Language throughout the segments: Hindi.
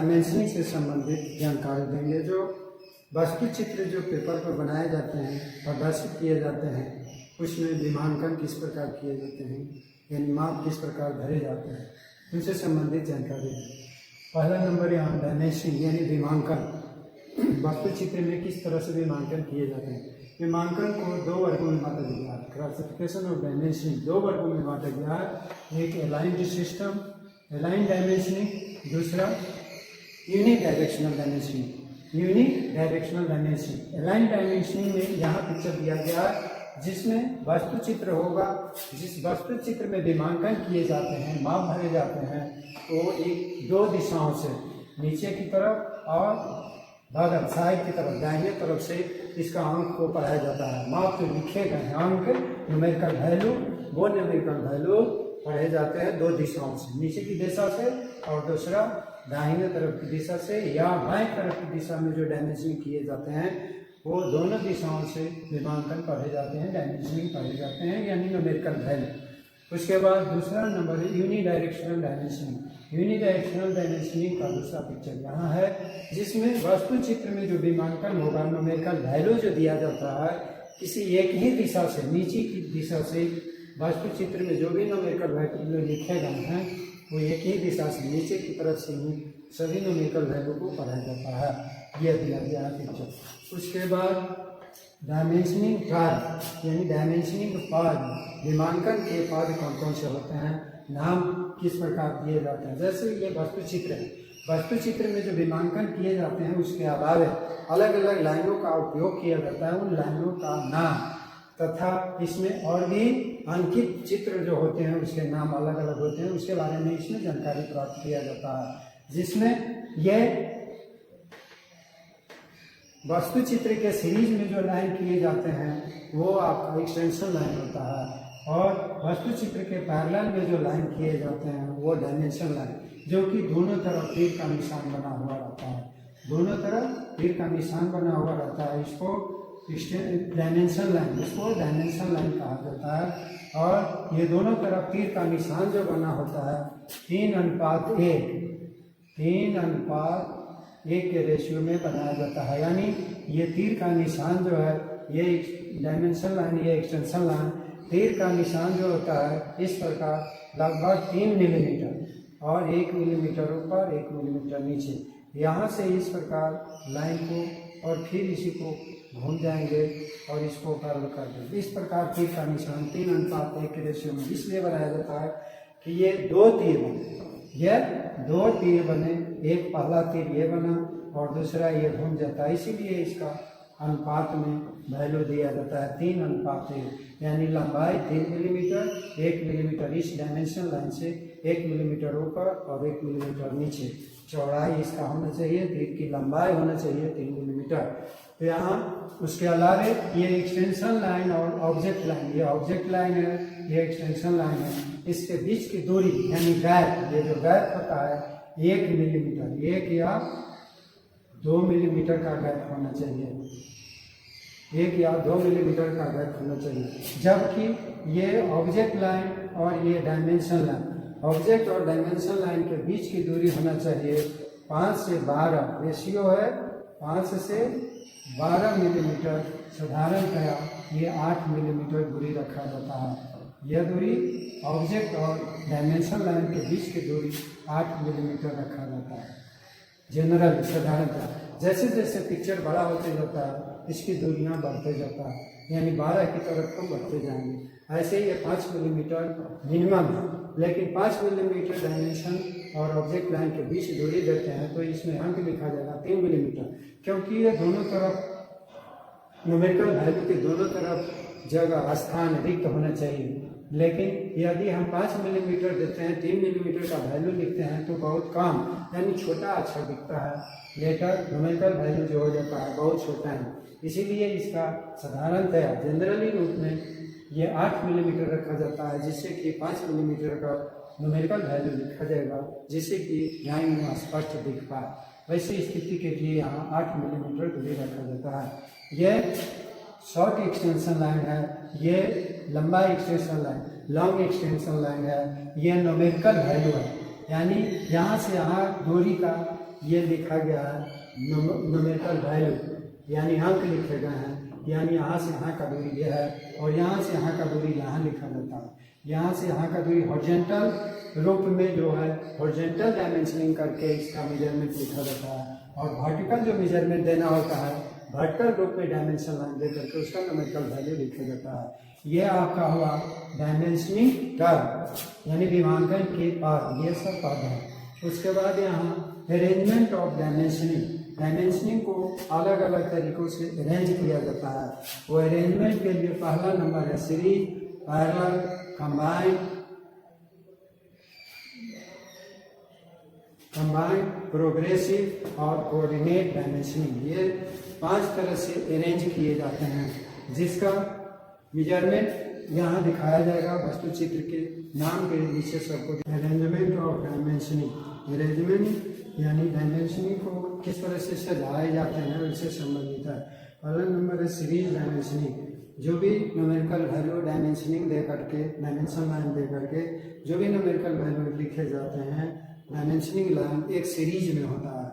डायमेंशनिंग से संबंधित जानकारी देंगे। जो वास्तु चित्र जो पेपर पर बनाए जाते हैं, प्रदर्शित किए जाते हैं, उसमें विमांकन किस प्रकार किए जाते हैं, यानी माप किस प्रकार धरे जाते हैं, उनसे संबंधित जानकारी है। पहला नंबर यहाँ डायमेंशनिंग यानी विमांकन। वास्तु चित्र में किस तरह से विमांकन किए जाते हैं। विमांकन को दो वर्गों में बांटा गया है। क्लासिफिकेशन ऑफ डायमेंशनिंग दो वर्गों में बांटा गया है। एक अलाइंड सिस्टम अलाइन डायमेंशनिंग, दूसरा unidirectional dimensioning. Unidirectional dimensioning align dimensioning में यहाँ पिक्चर दिया गया है जिसमें वास्तु चित्र होगा। जिस वास्तु चित्र में विमांकन किए जाते हैं, माप भरे जाते हैं, तो एक दो दिशाओं से नीचे की तरफ और बगल साइड की तरफ दाहिने तरफ से इसका अंक को पढ़ाया जाता है। माप तो लिखे गए हैं अंक, न्यूमेरिकल वैल्यू, वो न्यूमेरिकल वैल्यू पढ़े जाते हैं दो दिशाओं से, नीचे की दिशा से और दूसरा दाहिने तरफ की दिशा से, या बाएं तरफ की दिशा में जो डायमेंशनिंग किए जाते हैं वो दोनों दिशाओं से विमांकन पढ़े जाते हैं, डायमेंशनिंग पढ़े जाते हैं, यानी न्यूमेरिकल वैल्यू। उसके बाद दूसरा नंबर है यूनिडायरेक्शनल डायमेंशनिंग। यूनिडायरेक्शनल डायमेंशनिंग का दूसरा पिक्चर यहाँ है जिसमें वास्तु चित्र में जो विमांकन होगा, न्यूमेरिकल वैल्यू जो दिया जाता है किसी एक ही दिशा से, नीचे की दिशा से, वास्तु चित्र में जो भी न्यूमेरिकल वैल्यू लिखे गए हैं वो एक ही दिशा से नीचे की तरफ से ही सभी न्यूमेरिकल वैल्यू को पढ़ाया जाता है। यह दिया गया है पिक्चर। उसके बाद डायमेंशनिंग कार्य यानी डायमेंशनिंग पाद, विमांकन के पाद कौन कौन से होते हैं, नाम किस प्रकार दिए जाते हैं। जैसे ये वास्तु चित्र है, वास्तु चित्र में जो विमांकन किए जाते हैं उसके अलावा अलग अलग लाइनों का उपयोग किया जाता है। उन लाइनों का नाम तथा इसमें और भी अंकित चित्र जो होते हैं उसके नाम अलग अलग होते हैं, उसके बारे में इसमें जानकारी प्राप्त किया जाता है। जिसमें यह वास्तु चित्र के सीरीज में जो लाइन किए जाते हैं वो आपका एक्सटेंशन लाइन होता है, और वास्तु चित्र के पैरेलल में जो लाइन किए जाते हैं वो डायमेंशन लाइन, जो कि दोनों तरफ तीर का निशान बना हुआ रहता है। दोनों तरफ तीर का निशान बना हुआ रहता है, इसको डायमेंशन लाइन, इसको डायमेंशन लाइन कहा जाता है। और ये दोनों तरफ तीर का निशान जो बना होता है 3:1, 3:1 के रेशियो में बनाया जाता है। यानी ये तीर का निशान जो है, ये डायमेंशन लाइन, ये एक्सटेंशन लाइन, तीर का निशान जो होता है इस प्रकार लगभग 3 मिलीमीटर और 1 मिलीमीटर ऊपर 1 मिलीमीटर नीचे, यहाँ से इस प्रकार लाइन को और फिर इसी को घूम जाएंगे और इसको कर्व कर देंगे। इस प्रकार तीर का निशान 3:1 के रेशियो में इसलिए बनाया जाता है कि ये दो तीर बने, ये दो तीर बने, एक पहला तीर ये बना और दूसरा ये घूम जाता है, इसीलिए इसका अनुपात में वैल्यू दिया जाता है 3:1, यानी लंबाई 3 मिलीमीटर, 1 मिलीमीटर इस डायमेंशन लाइन से, 1 मिलीमीटर ऊपर और 1 मिलीमीटर नीचे चौड़ाई इसका होना चाहिए, तीर की लंबाई होना चाहिए 3 मिलीमीटर। तो यहाँ उसके अलावा ये एक्सटेंशन लाइन और ऑब्जेक्ट लाइन, ये ऑब्जेक्ट लाइन है, ये एक्सटेंशन लाइन है, इसके बीच की दूरी यानी गैप, ये जो गैप होता है 1 मिलीमीटर, 1 या 2 मिलीमीटर का गैप होना चाहिए, 1 या 2 मिलीमीटर का गैप होना चाहिए। जबकि ये ऑब्जेक्ट लाइन और ये डायमेंशन लाइन, ऑब्जेक्ट और डायमेंशन लाइन के बीच की दूरी होना चाहिए 5 से 12, रेशियो है 5 से 12 मिलीमीटर। साधारणतया ये 8 मिलीमीटर दूरी रखा जाता है। यह दूरी ऑब्जेक्ट और डायमेंशन लाइन के बीच की दूरी 8 मिलीमीटर रखा जाता है जनरल, साधारणतः। जैसे जैसे पिक्चर बड़ा होते जाता है इसकी दूरियां बढ़ते जाता है, यानी 12 की तरफ तो बढ़ते जाएंगे। ऐसे ही ये 5 मिलीमीटर मिनिमम है, लेकिन 5 मिलीमीटर डायमेंशन और ऑब्जेक्ट लाइन के बीच दूरी देते हैं तो इसमें अंक लिखा जाएगा 3 मिलीमीटर, क्योंकि ये दोनों तरफ न्यूमेरिकल वैल्यू के दोनों तरफ जगह स्थान रिक्त होना चाहिए। लेकिन यदि हम 5 मिलीमीटर देते हैं, 3 मिलीमीटर का वैल्यू लिखते हैं तो बहुत कम यानी छोटा अक्षर दिखता है, लेटर न्यूमेरिकल वैल्यू जो हो जाता है बहुत छोटा है। इसीलिए इसका साधारणतया जनरली रूप में ये 8 मिलीमीटर रखा जाता है, जिससे कि 5 मिलीमीटर का न्यूमेरिकल वैल्यू लिखा जाएगा, जिससे कि ध्यान में स्पष्ट दिख पाए। वैसी स्थिति के लिए यहाँ 8 मिलीमीटर दूरी रखा जाता है। यह शॉर्ट एक्सटेंशन लाइन है, ये लंबा extension line, long extension line है, ये न्यूमेरिकल वैल्यू है, यानी यहाँ से यहाँ दूरी का ये लिखा गया है न्यूमेरिकल वैल्यू, यानी अंक लिखे गए हैं, यानी यहाँ से यहाँ का दूरी ये है और यहाँ से यहाँ का दूरी यहाँ लिखा जाता है। यहाँ से यहाँ का दूरी हॉरिजॉन्टल रूप में जो है हॉरिजॉन्टल डायमेंशनिंग करके इसका मेजरमेंट लिखा जाता है, और वर्टिकल जो मेजरमेंट देना होता है वर्टिकल रूप में डायमेंशन लाइन दे करके उसका न्यूमेरिकल वैल्यू लिखा जाता है। ये आपका हुआ डायमेंशनिंग कर्व, यानी विभाजन के पार ये सब पद है। उसके बाद यहाँ अरेंजमेंट ऑफ डायमेंशनिंग, डायमेंशनिंग को अलग अलग तरीकों से अरेंज किया जाता है। वो अरेंजमेंट के लिए पहला नंबर है सीरीज, पैरेलल, कंबाइंड, प्रोग्रेसिव और कोऑर्डिनेट डायमेंशनिंग। ये 5 तरह से अरेंज किए जाते हैं, जिसका मेजरमेंट यहाँ दिखाया जाएगा वस्तु चित्र के नाम के नीचे सबको। अरेंजमेंट ऑफ डायमेंशनिंग, अरेंजमेंट यानी डायमेंशनिंग को किस तरह से सजाए जाते हैं उससे संबंधित है। पहला नंबर है सीरीज डायमेंशनिंग, जो भी न्यूमेरिकल वैल्यू डायमेंशनिंग दे करके, डायमेंशन लाइन दे करके जो भी न्यूमेरिकल वैल्यू लिखे जाते हैं डायमेंशनिंग लाइन एक सीरीज में होता है,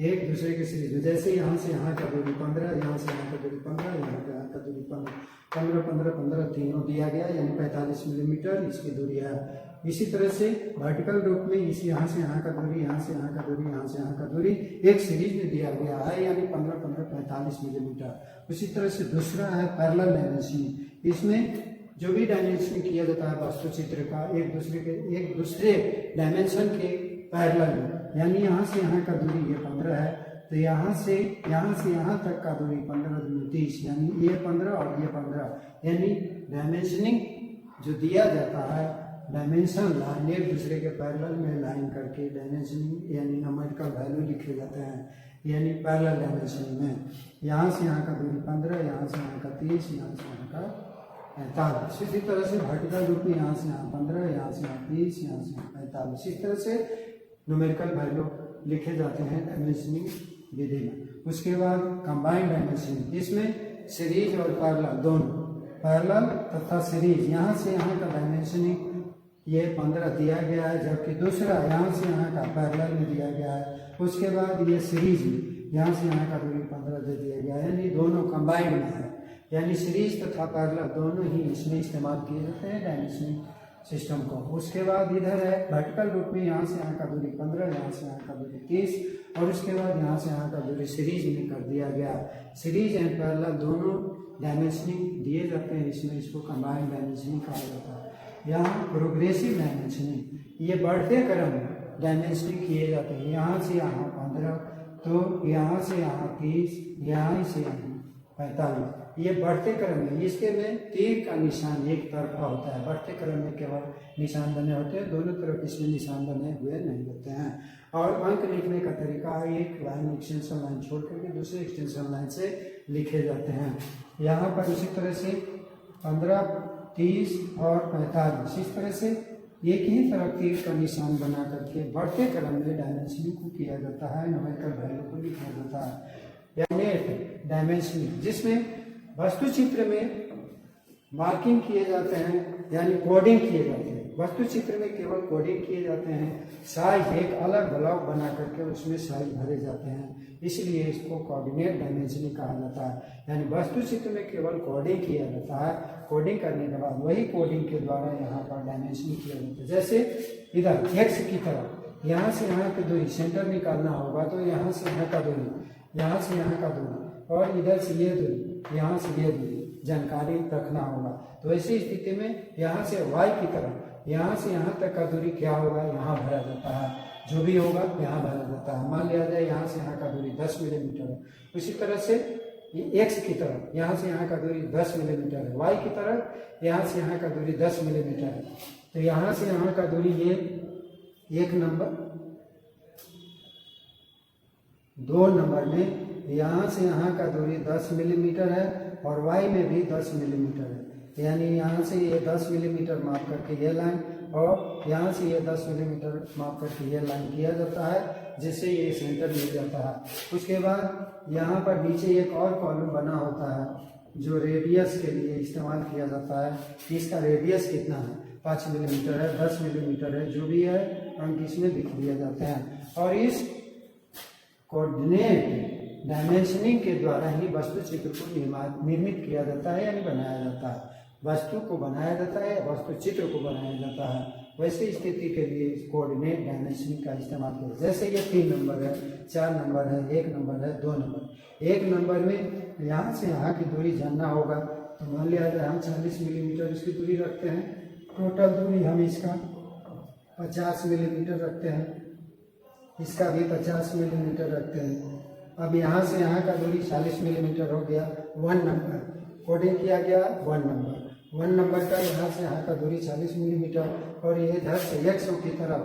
एक दूसरे के सीरीज में। जैसे यहाँ से यहाँ का दूरी 15, यहाँ से यहाँ का दूरी 15, यहाँ का दूरी 15, 15, 15 तीनों दिया गया, यानी 45 मिलीमीटर इसकी दूरी है। इसी तरह से वर्टिकल रूप में इसी यहाँ से यहाँ का दूरी, यहाँ से यहाँ का दूरी, यहाँ से यहाँ का दूरी एक सीरीज में दिया गया है, यानी 15, 15, 45 मिलीमीटर। उसी तरह से दूसरा है पैरेलल डायमेंशनिंग, इसमें जो भी डायमेंशनिंग किया जाता है वास्तु चित्र का एक दूसरे डायमेंशन के पैरेलल में, यानी यहाँ से यहाँ का दूरी ये 15 है, तो यहाँ से यहाँ तक का दूरी 15 दूनी 30, यानी ये 15 और ये 15, यानी डायमेंशनिंग जो दिया जाता है डायमेंशन लाइन एक दूसरे के पैरेलल में लाइन करके डायमेंशनिंग यानी न्यूमेरिकल वैल्यू लिखे जाते हैं, यानी पैरेलल डायमेंशनिंग में। यहाँ से यहाँ का दूरी 15, यहाँ से यहाँ का 30, यहाँ से यहाँ का 45। इसी तरह से वर्टिकल रूप में यहाँ से यहाँ 15, यहाँ से यहाँ 30, यहाँ से यहाँ 45। इस तरह से न्यूमेरिकल वैल्यू लिखे जाते हैं डायमेंशनिंग विधि में। उसके बाद कंबाइंड डायमेंशनिंग, इसमें सीरीज और पैरेलल दोनों, पैरेलल तथा सीरीज, यहाँ से यहाँ का डायमेंशनिंग ये 15 दिया गया है, जबकि दूसरा यहाँ से यहाँ का पैरेलल में दिया गया है। उसके बाद ये सीरीज में यहाँ से यहाँ का दूरी 15 दे दिया गया है, यानी दोनों कंबाइंड में है, यानी सीरीज तथा पैरेलल दोनों ही इसमें इस्तेमाल किए जाते हैं डायमेंशनिंग सिस्टम को। उसके बाद इधर है वर्टिकल रूप में यहाँ से यहाँ का दूरी 15, यहाँ से यहाँ का दूरी 30, और उसके बाद यहाँ से यहाँ का दूरी सीरीज में कर दिया गया। सीरीज एंड पैरेलल दोनों डायमेंशनिंग दिए जाते हैं इसमें, इसको कंबाइंड डायमेंशनिंग कहा जाता है। यहाँ प्रोग्रेसिव डायमेंशनिंग, ये बढ़ते क्रम में डायमेंशनिंग किए जाते हैं। यहाँ से यहाँ 15, तो यहाँ से यहाँ 30, यहाँ से यहाँ 45, ये बढ़ते क्रम में। इसके में तीर का निशान एक तरफा होता है, बढ़ते क्रम में केवल निशान बने होते हैं, दोनों तरफ इसमें निशान बने हुए नहीं होते हैं। और अंक लिखने का तरीका एक लाइन एक्सटेंशन लाइन छोड़ करके दूसरे एक्सटेंशन लाइन से लिखे जाते हैं। यहाँ पर उसी तरह से 15, 30 और 45 इस तरह से एक ही तरफ तीर का निशान बना करके बढ़ते क्रम में डायमेंशनिंग को किया जाता है, न्यूमेरिकल वैल्यू को लिखा जाता है। नेट डायमेंशनिंग, जिसमें वस्तु चित्र में मार्किंग किए जाते हैं, यानी कोडिंग किए जाते हैं। वस्तु चित्र में केवल कोडिंग किए जाते हैं, साइज एक अलग ब्लॉक बना करके उसमें साइज भरे जाते हैं, इसलिए इसको कोऑर्डिनेट डायमेंशनिंग कहा जाता है। यानी वस्तु चित्र में केवल कोडिंग किया जाता है, कोडिंग करने के बाद वही कोडिंग के द्वारा यहाँ पर डायमेंशनिंग किया जाता है। जैसे इधर एक्स की तरफ यहाँ से यहाँ की दूरी सेंटर निकालना होगा, तो यहाँ से यहाँ का दूरी, यहाँ से यहाँ का दूरी, और इधर से ये दूरी, यहाँ से ये दूरी जानकारी रखना होगा। तो ऐसी स्थिति में यहाँ से वाई की तरफ यहाँ से यहाँ तक का दूरी क्या होगा, यहाँ भरा जाता है, जो भी होगा यहाँ भरा जाता है। मान लिया जाए यहाँ से यहाँ का दूरी 10 मिलीमीटर है, उसी तरह से ये एक्स की तरफ यहाँ से यहाँ का दूरी 10 मिलीमीटर है, वाई की तरफ यहाँ से यहाँ का दूरी 10 मिलीमीटर है। तो यहाँ से यहाँ का दूरी ये 1 नंबर, 2 नंबर में यहाँ से यहाँ का दूरी 10 मिलीमीटर है, और वाई में भी 10 मिलीमीटर है, यानी यहाँ से ये 10 मिलीमीटर माप करके ये लाइन, और यहाँ से ये 10 मिलीमीटर माप करके ये लाइन किया जाता है, जिससे ये सेंटर मिल जाता है। उसके बाद यहाँ पर नीचे एक और कॉलम बना होता है जो रेडियस के लिए इस्तेमाल किया जाता है। इसका रेडियस कितना है, 5 मिलीमीटर है, 10 मिलीमीटर है, जो भी है अंक इसमें लिख दिया जाते हैं। और इस कोऑर्डिनेट डायमेंशनिंग के द्वारा ही वस्तु चित्र को निर्मित किया जाता है यानी बनाया जाता है। वस्तु को बनाया जाता है या वस्तु चित्र को बनाया जाता है। वैसी स्थिति के लिए कोऑर्डिनेट डायमेंशनिंग का इस्तेमाल किया। जैसे ये 3 नंबर है, 4 नंबर है, 1 नंबर है, 2 नंबर। 1 नंबर में यहाँ से यहाँ की दूरी जानना होगा। तो मान लिया जाए हम 40 मिलीमीटर इसकी दूरी रखते हैं। टोटल दूरी हम इसका 50 मिलीमीटर रखते हैं, इसका भी 50 मिलीमीटर रखते हैं। अब यहाँ से यहाँ का दूरी 40 मिलीमीटर हो गया। 1 नंबर कोडिंग किया गया। 1 नंबर 1 नंबर का यहाँ से यहाँ का दूरी 40 मिलीमीटर और ये इधर से x की तरफ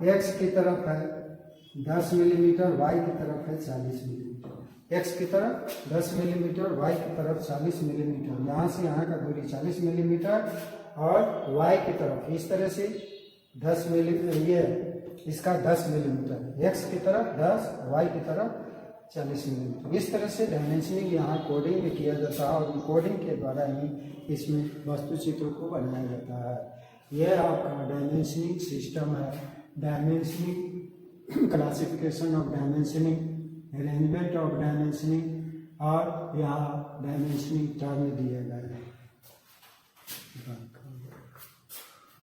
x की तरफ है 10 मिलीमीटर, y की तरफ है 40 मिलीमीटर। x की तरफ 10 मिलीमीटर, y की तरफ 40 मिलीमीटर। यहाँ से यहाँ का दूरी 40 मिलीमीटर और y की तरफ इस तरह से 10 मिलीमीटर, ये इसका 10 मिलीमीटर, x की तरफ 10, y की तरफ 40 मिलीमीटर। इस तरह से डायमेंशनिंग यहाँ कोडिंग में किया जाता है और कोडिंग के द्वारा ही इसमें वस्तु चित्र को बनाया जाता है। यह आपका डायमेंशनिंग सिस्टम है। Dimensioning classification of dimensioning, arrangement of dimensioning और यहाँ डायमेंशनिंग टर्म दिए गए हैं।